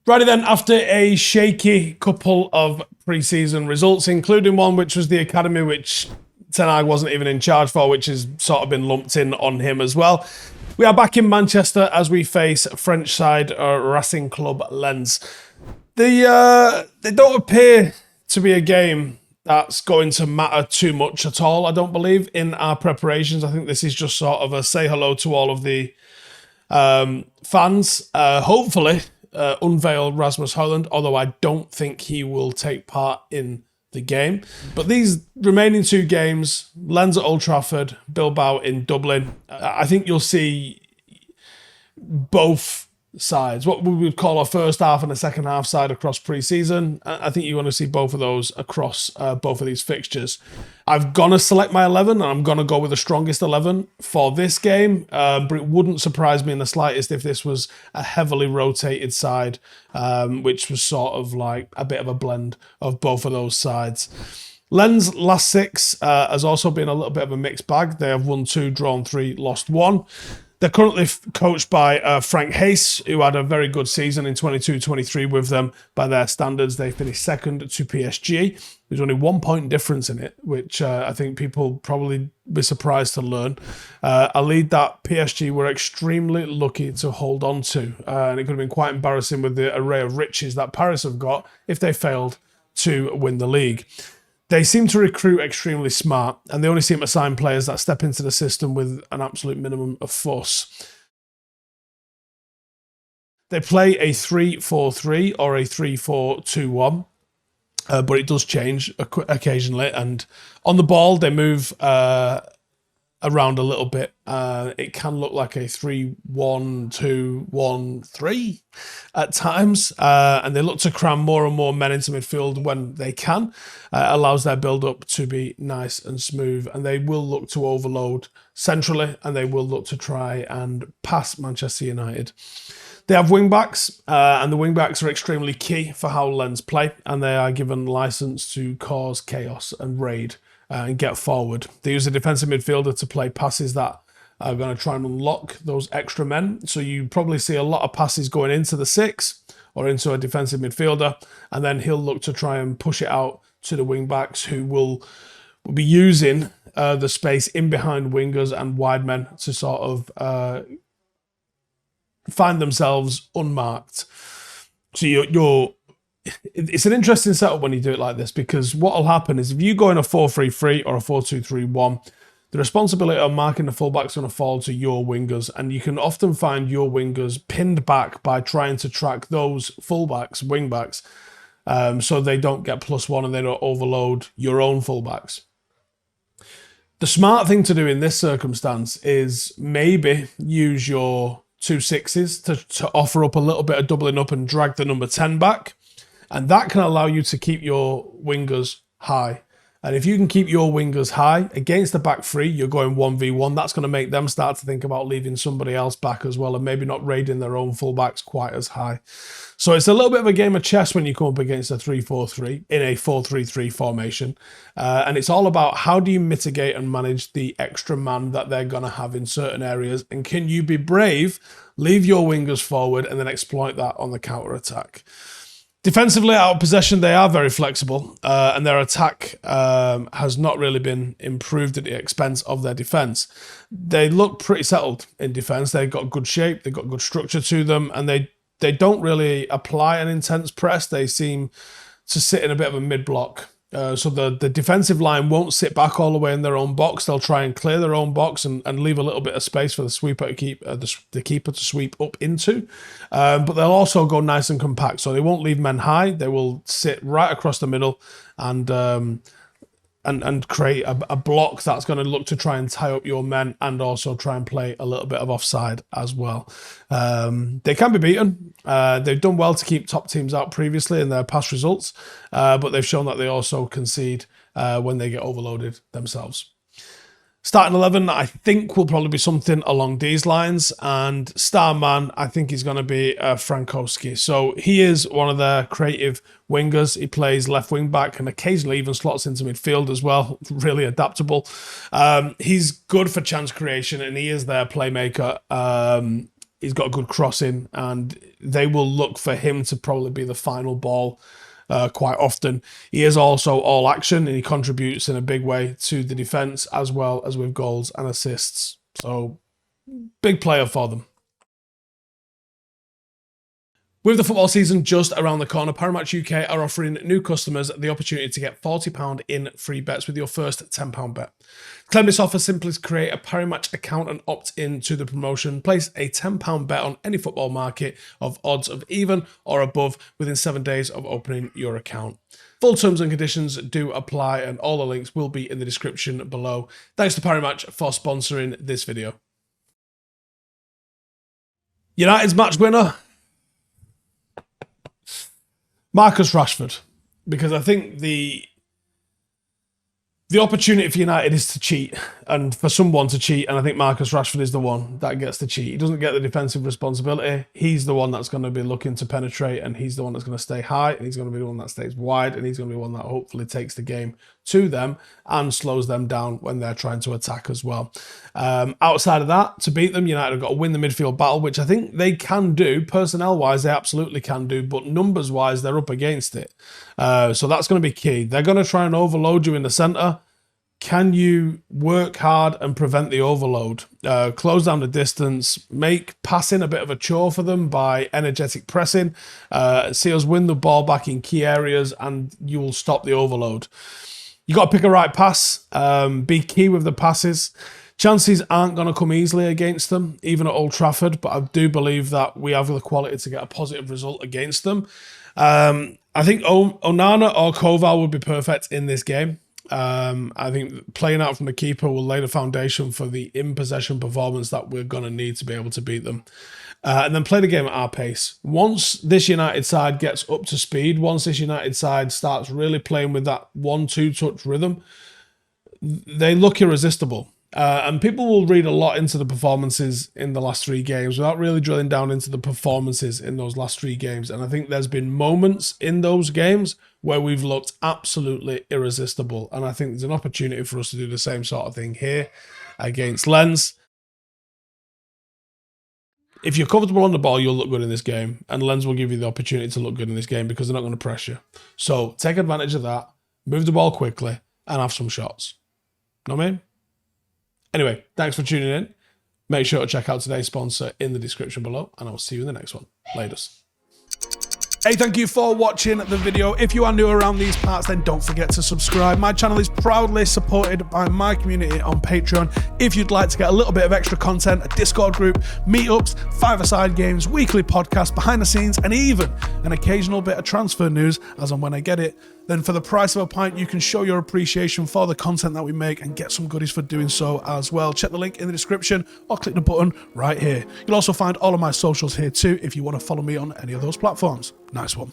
Righty then, after a shaky couple of pre-season results, including one which was the academy, which Ten Hag wasn't even in charge for, which has sort of been lumped in on him as well. We are back in Manchester as we face French side Racing Club Lens. They don't appear to be a game that's going to matter too much at all, I don't believe, in our preparations. I think this is just sort of a say hello to all of the fans. Hopefully, unveil Rasmus Hojlund, although I don't think he will take part in the game. But these remaining two games, Lens at Old Trafford, Bilbao in Dublin, I think you'll see both sides, what we would call a first half and a second half side across pre-season. I think you want to see both of those across both of these fixtures. I've gone to select my 11 and I'm going to go with the strongest 11 for this game, but it wouldn't surprise me in the slightest if this was a heavily rotated side, which was sort of like a bit of a blend of both of those sides. Lens' last six has also been a little bit of a mixed bag. They have won 2, drawn 3, lost 1. They're currently coached by Frank Haise, who had a very good season in 22-23 with them. By their standards, they finished second to PSG. There's only 1 point difference in it, which I think people probably be surprised to learn. A lead that PSG were extremely lucky to hold on to. And it could have been quite embarrassing with the array of riches that Paris have got if they failed to win the league. They seem to recruit extremely smart, and they only seem to sign players that step into the system with an absolute minimum of force. They play a 3-4-3 or a 3-4-2-1, but it does change occasionally. And on the ball, they move around a little bit. It can look like a 3-1-2-1-3 at times, and they look to cram more and more men into midfield when they can. Allows their build-up to be nice and smooth, and they will look to overload centrally, and they will look to try and pass Manchester United. They have wing-backs, and the wing-backs are extremely key for how Lens play, and they are given license to cause chaos and raid and get forward. They use a defensive midfielder to play passes that are going to try and unlock those extra men. So you probably see a lot of passes going into the 6 or into a defensive midfielder, and then he'll look to try and push it out to the wing-backs, who will be using the space in behind wingers and wide men to sort of find themselves unmarked. So it's an interesting setup when you do it like this, because what will happen is if you go in a 4-3-3 or a 4-2-3-1, the responsibility of marking the fullbacks is going to fall to your wingers, and you can often find your wingers pinned back by trying to track those fullbacks, wingbacks, so they don't get +1 and they don't overload your own fullbacks. The smart thing to do in this circumstance is maybe use your 2 6s to offer up a little bit of doubling up and drag the number 10 back. And that can allow you to keep your wingers high. And if you can keep your wingers high against the back 3, you're going 1v1. That's going to make them start to think about leaving somebody else back as well, and maybe not raiding their own fullbacks quite as high. So it's a little bit of a game of chess when you come up against a 3-4-3 in a 4-3-3 formation. And it's all about how do you mitigate and manage the extra man that they're going to have in certain areas. And can you be brave, leave your wingers forward, and then exploit that on the counter-attack. Defensively, out of possession, they are very flexible, and their attack has not really been improved at the expense of their defence. They look pretty settled in defence. They've got good shape, they've got good structure to them, and they don't really apply an intense press. They seem to sit in a bit of a mid-block. So the defensive line won't sit back all the way in their own box. They'll try and clear their own box and leave a little bit of space for the sweeper to keep the keeper to sweep up into. But they'll also go nice and compact. So they won't leave men high. They will sit right across the middle and create a block that's going to look to try and tie up your men, and also try and play a little bit of offside as well. They can be beaten. They've done well to keep top teams out previously in their past results, but they've shown that they also concede when they get overloaded themselves. Starting 11, I think, will probably be something along these lines. And star man, I think he's going to be Frank Haise. So he is one of their creative wingers. He plays left wing back and occasionally even slots into midfield as well. Really adaptable. He's good for chance creation, and he is their playmaker. He's got good crossing, and they will look for him to probably be the final ball quite often. He is also all action, and he contributes in a big way to the defence, as well as with goals and assists. So, big player for them. With the football season just around the corner, Paramatch UK are offering new customers the opportunity to get £40 in free bets with your first £10 bet. To claim this offer, simply create a Paramatch account and opt in to the promotion. Place a £10 bet on any football market of odds of even or above within 7 days of opening your account. Full terms and conditions do apply, and all the links will be in the description below. Thanks to Paramatch for sponsoring this video. United's match winner, Marcus Rashford, because I think the opportunity for United is to cheat, and for someone to cheat, and I think Marcus Rashford is the one that gets to cheat. He doesn't get the defensive responsibility. He's the one that's going to be looking to penetrate, and he's the one that's going to stay high, and he's going to be the one that stays wide, and he's going to be the one that hopefully takes the game to them and slows them down when they're trying to attack as well. Outside of that, to beat them, United have got to win the midfield battle, which I think they can do. Personnel-wise, they absolutely can do, but numbers-wise, they're up against it. So that's going to be key. They're going to try and overload you in the centre. Can you work hard and prevent the overload? Close down the distance, make passing a bit of a chore for them by energetic pressing. See us win the ball back in key areas, and you will stop the overload. You got to pick a right pass, be key with the passes. Chances aren't going to come easily against them, even at Old Trafford, but I do believe that we have the quality to get a positive result against them. I think Onana or Koval would be perfect in this game. I think playing out from the keeper will lay the foundation for the in-possession performance that we're going to need to be able to beat them. And then play the game at our pace. Once this United side gets up to speed, once this United side starts really playing with that 1-2 touch rhythm, they look irresistible. And people will read a lot into the performances in the last 3 games without really drilling down into the performances in those last 3 games. And I think there's been moments in those games where we've looked absolutely irresistible. And I think there's an opportunity for us to do the same sort of thing here against Lens. If you're comfortable on the ball, you'll look good in this game. And Lens will give you the opportunity to look good in this game because they're not going to press you. So take advantage of that, move the ball quickly, and have some shots. Know what I mean? Anyway, thanks for tuning in. Make sure to check out today's sponsor in the description below, and I'll see you in the next one. Laters. Hey, thank you for watching the video. If you are new around these parts, then don't forget to subscribe. My channel is proudly supported by my community on Patreon. If you'd like to get a little bit of extra content, a Discord group, meetups, 5-a-side games, weekly podcasts, behind the scenes, and even an occasional bit of transfer news as and when I get it, then for the price of a pint, you can show your appreciation for the content that we make and get some goodies for doing so as well. Check the link in the description or click the button right here. You'll also find all of my socials here too if you want to follow me on any of those platforms. Nice one.